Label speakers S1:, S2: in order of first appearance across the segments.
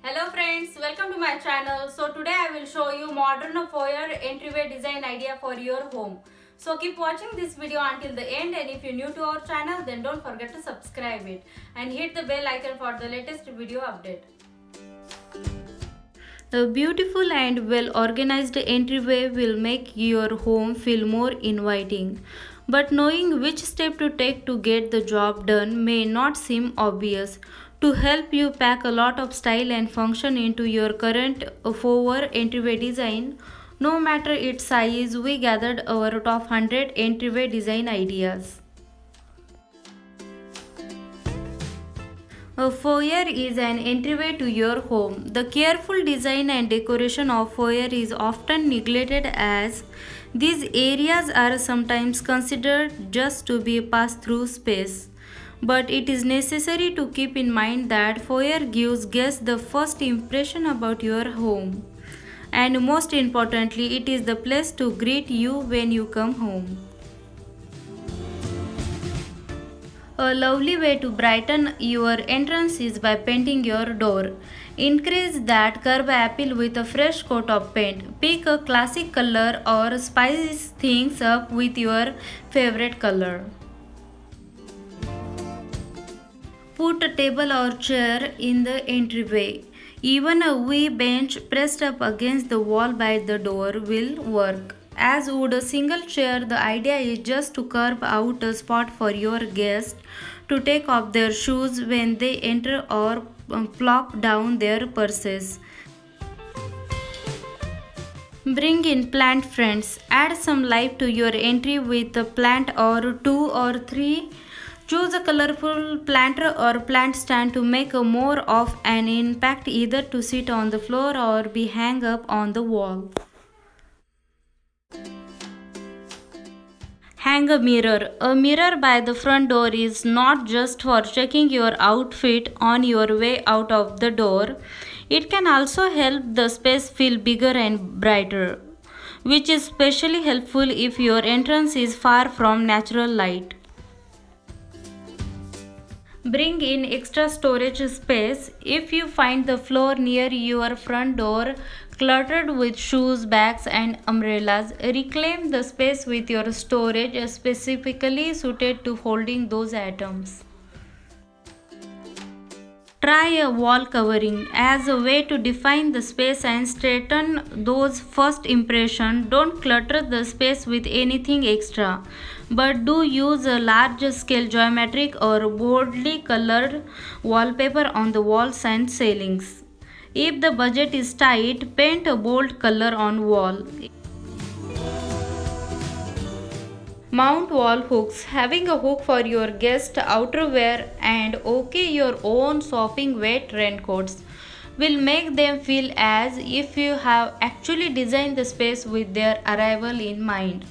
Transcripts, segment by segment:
S1: Hello friends, welcome to my channel. So today I will show you modern foyer entryway design idea for your home. So keep watching this video until the end, and if you're new to our channel then don't forget to subscribe it and hit the bell icon for the latest video update. A beautiful and well organized entryway will make your home feel more inviting. But knowing which step to take to get the job done may not seem obvious. To help you pack a lot of style and function into your current foyer entryway design, no matter its size, we gathered our top 100 entryway design ideas. A foyer is an entryway to your home. The careful design and decoration of foyer is often neglected, as these areas are sometimes considered just to be pass-through space. But it is necessary to keep in mind that foyer gives guests the first impression about your home. And most importantly, it is the place to greet you when you come home. A lovely way to brighten your entrance is by painting your door. Increase that curb appeal with a fresh coat of paint. Pick a classic color or spice things up with your favorite color. Put a table or chair in the entryway. Even a wee bench pressed up against the wall by the door will work. As would a single chair, the idea is just to carve out a spot for your guests to take off their shoes when they enter or plop down their purses. Bring in plant friends. Add some life to your entry with a plant or two or three. Choose a colorful planter or plant stand to make a more of an impact, either to sit on the floor or be hung up on the wall. Hang a mirror. A mirror by the front door is not just for checking your outfit on your way out of the door. It can also help the space feel bigger and brighter, which is especially helpful if your entrance is far from natural light. Bring in extra storage space. If you find the floor near your front door cluttered with shoes, bags, and umbrellas, reclaim the space with your storage specifically suited to holding those items. Try a wall covering as a way to define the space and straighten those first impressions. Don't clutter the space with anything extra, but do use a large scale geometric or boldly colored wallpaper on the walls and ceilings. If the budget is tight, paint a bold color on wall. Mount wall hooks. Having a hook for your guest outerwear and your own sopping wet raincoats will make them feel as if you have actually designed the space with their arrival in mind.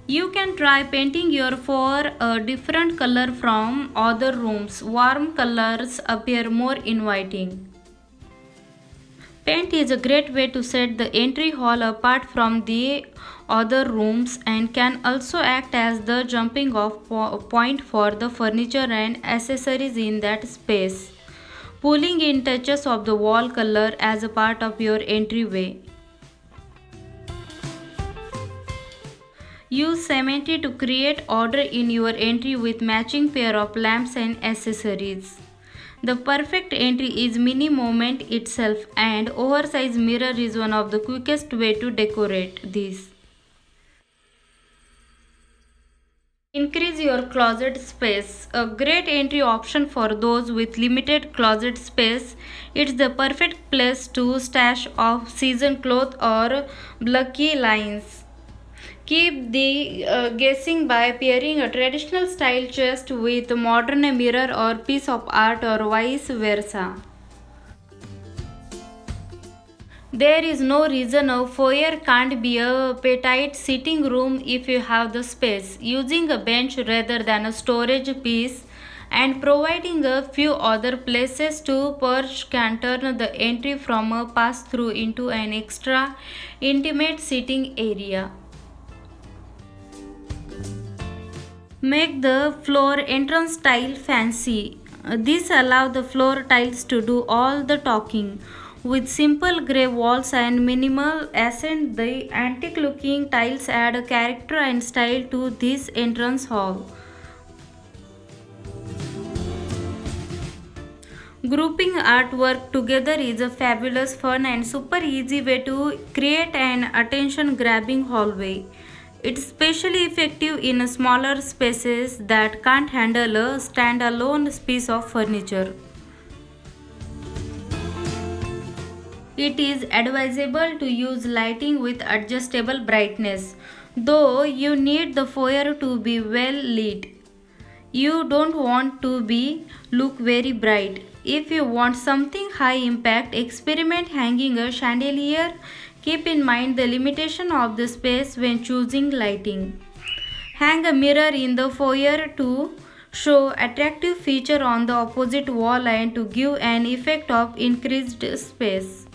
S1: You can try painting your floor a different color from other rooms. Warm colors appear more inviting. Paint is a great way to set the entry hall apart from the other rooms and can also act as the jumping off point for the furniture and accessories in that space, pulling in touches of the wall color as a part of your entryway. Use cement to create order in your entry with matching pair of lamps and accessories. The perfect entry is mini moment itself, and oversized mirror is one of the quickest way to decorate this. Increase your closet space. A great entry option for those with limited closet space. It's the perfect place to stash off-season clothes or bulky lines. Keep the guessing by pairing a traditional style chest with a modern mirror or piece of art, or vice versa. There is no reason a foyer can't be a petite sitting room if you have the space. Using a bench rather than a storage piece and providing a few other places to perch can turn the entry from a pass-through into an extra intimate sitting area. Make the floor entrance style fancy. This allows the floor tiles to do all the talking. With simple grey walls and minimal accent, the antique looking tiles add a character and style to this entrance hall. Grouping artwork together is a fabulous, fun and super easy way to create an attention-grabbing hallway. It's especially effective in smaller spaces that can't handle a standalone piece of furniture. It is advisable to use lighting with adjustable brightness, though you need the foyer to be well lit. You don't want to look very bright. If you want something high impact, experiment hanging a chandelier. Keep in mind the limitation of the space when choosing lighting. Hang a mirror in the foyer to show attractive feature on the opposite wall and to give an effect of increased space.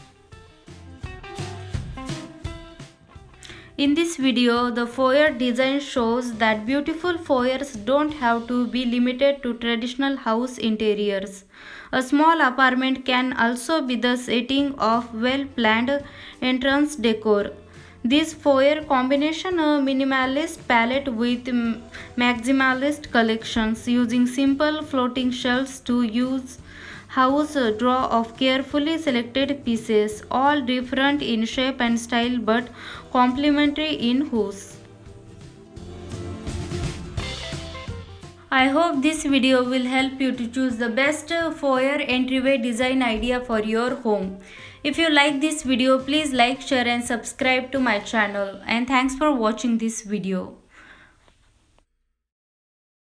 S1: In this video, the foyer design shows that beautiful foyers don't have to be limited to traditional house interiors. A small apartment can also be the setting of well-planned entrance decor. This foyer combination a minimalist palette with maximalist collections using simple floating shelves to use house draw of carefully selected pieces, all different in shape and style but complementary in use. I hope this video will help you to choose the best foyer entryway design idea for your home. If you like this video, please like, share and subscribe to my channel, and thanks for watching this video.